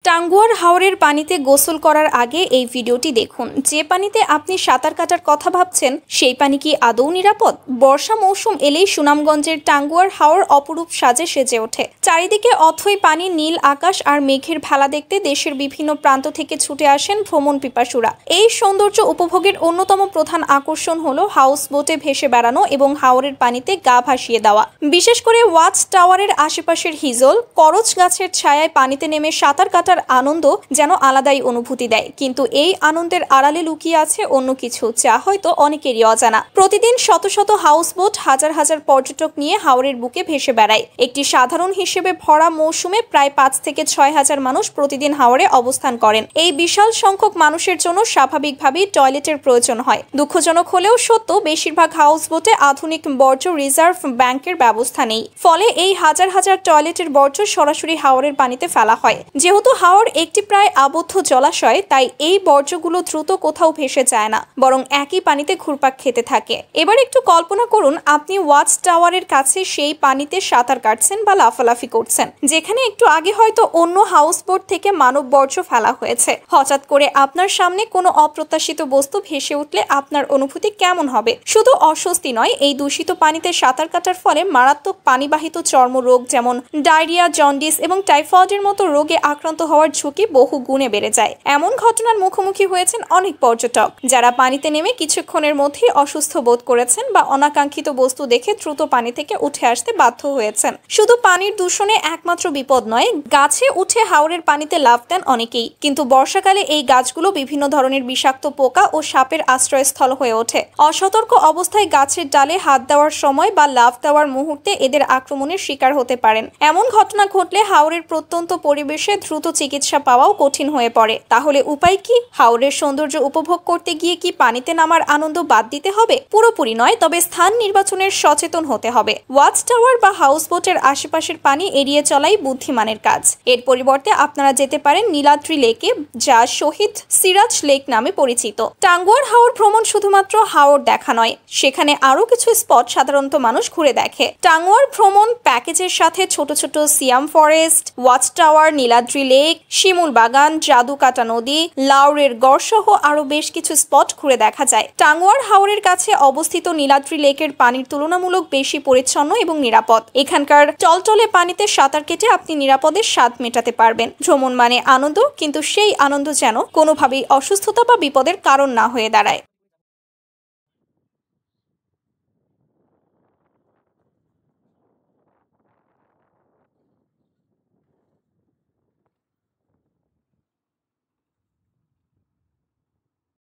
টাঙ্গুয়ার হাওরের পানিতে গোসল করার আগে এই ভিডিওটি দেখুন। যে পানিতে আপনি সাঁতার কাটার কথা ভাবছেন সেই পানি কি আদৌ নিরাপদ? বর্ষা মৌসুম এলেই সুনামগঞ্জের টাঙ্গুয়ার হাওর অপরূপ সাজে সেজে ওঠে। চারিদিকে অথই পানি, নীল আকাশ আর মেঘের ভেলা দেখতে দেশের বিভিন্ন প্রান্ত থেকে ছুটে আসেন ভ্রমণ পিপাসুরা। এই সৌন্দর্য উপভোগের অন্যতম প্রধান আকর্ষণ হলো হাউস বোটে ভেসে বেড়ানো এবং হাওরের পানিতে গা ভাসিয়ে দেওয়া। বিশেষ করে ওয়াচ টাওয়ারের আশেপাশের হিজল, করচ গাছের ছায়ায় পানিতে নেমে সাঁতার কাটার আনন্দ যেন আলাদাই অনুভূতি দেয়। কিন্তু এই আনন্দের আড়ালে লুকিয়ে আছে অন্য কিছু, যা হয়তো অনেকেরই অজানা। প্রতিদিন শত শত হাউসবোট হাজার হাজার পর্যটক নিয়ে হাওরের বুকে ভেসে বেড়ায়। একটি সাধারণ হিসেবে ভরা মৌসুমে প্রায় 5 থেকে 6 হাজার মানুষ প্রতিদিন হাওরে অবস্থান করেন। এই বিশাল সংখ্যক মানুষের জন্য স্বাভাবিকভাবেই টয়লেটের প্রয়োজন হয়। দুঃখজনক হলেও সত্য, বেশিরভাগ হাউসবোটে আধুনিক বর্জ্য রিজার্ভ ব্যাংকের ব্যবস্থা নেই। ফলে এই হাজার হাজার টয়লেটের বর্জ্য সরাসরি হাওরের পানিতে ফেলা হয়। যেহেতু হাওর একটি প্রায় আবদ্ধ জলাশয়, তাই এই বর্জ্যগুলো দ্রুত কোথাও ভেসে যায় না, বরং একই পানিতে ঘুরপাক খেতে থাকে। এবার একটু কল্পনা করুন, আপনি ওয়াচ টাওয়ারের কাছে সেই পানিতে সাঁতার কাটছেন বা লাফালাফি করছেন, যেখানে একটু আগে হয়তো অন্য হাউসবোট থেকে মানব বর্জ্য ফেলা হয়েছে। হঠাৎ করে আপনার সামনে কোনো অপ্রত্যাশিত বস্তু ভেসে উঠলে আপনার অনুভূতি কেমন হবে? শুধু অস্বস্তি নয়, এই দূষিত পানিতে সাঁতার কাটার ফলে মারাত্মক পানিবাহিত চর্মরোগ যেমন ডায়রিয়া, জন্ডিস এবং টাইফয়েডের মতো রোগে আক্রান্ত হওয়ার ঝুঁকি বহু গুণে বেড়ে যায়। এমন ঘটনার মুখোমুখি হয়েছেন অনেক পর্যটক, যারা পানিতে নেমে কিছুক্ষণের মধ্যেই অসুস্থ বোধ করেছেন বা অনাকাঙ্ক্ষিত বস্তু দেখে দ্রুত পানি থেকে উঠে আসতে বাধ্য হয়েছেন। শুধু পানির দূষণে একমাত্র বিপদ নয়, গাছে উঠে হাওরের পানিতে লাফ দেন অনেকেই। কিন্তু বর্ষাকালে এই গাছগুলো বিভিন্ন ধরনের বিষাক্ত পোকা ও সাপের আশ্রয়স্থল হয়ে ওঠে। অসতর্ক অবস্থায় গাছের ডালে হাত দেওয়ার সময় বা লাফ দেওয়ার মুহূর্তে এদের আক্রমণের শিকার হতে পারেন। এমন ঘটনা ঘটলে হাওরের প্রত্যন্ত পরিবেশে দ্রুত চিকিৎসা পাওয়াও কঠিন হয়ে পড়ে। তাহলে উপায় কি? হাওরের সৌন্দর্য উপভোগ করতে গিয়ে কি পানিতে নামার আনন্দ বাদ দিতে হবে? পুরোপুরি নয়, তবে স্থান নির্বাচনের সচেতন হতে হবে। ওয়াচ টাওয়ার বা হাউসবোটের আশেপাশের পানি এড়িয়ে চলাই বুদ্ধিমানের কাজ। এর পরিবর্তে আপনারা যেতে পারেন নীলাদ্রি লেকে, যা শহীদ সিরাজ লেক নামে পরিচিত। টাঙ্গুয়ার হাওর ভ্রমণ শুধুমাত্র হাওর দেখা নয়, সেখানে আরো কিছু স্পট সাধারণত মানুষ ঘুরে দেখে। টাঙ্গুয়ার ভ্রমণ প্যাকেজের সাথে ছোট ছোট সিয়াম forest, watch tower, Niladri lake, Shimul Bagan, Jadukata নদী, লাউরের গড় সহ আরো বেশ কিছু স্পট ঘুরে দেখা যায়। টাঙ্গুয়ার হাওরের কাছে অবস্থিত নীলাদ্রি লেকের পানির তুলনামূলক বেশি পরিচ্ছন্ন এবং নিরাপদ। এখানকার টলটলে পানিতে সাঁতার কেটে আপনি নিরাপদে স্বাদ মেটাতে পারবেন। ভ্রমণ মানে আনন্দ, কিন্তু সেই আনন্দ যেন কোনোভাবেই অসুস্থতা বা বিপদের কারণ না হয়ে দাঁড়ায়।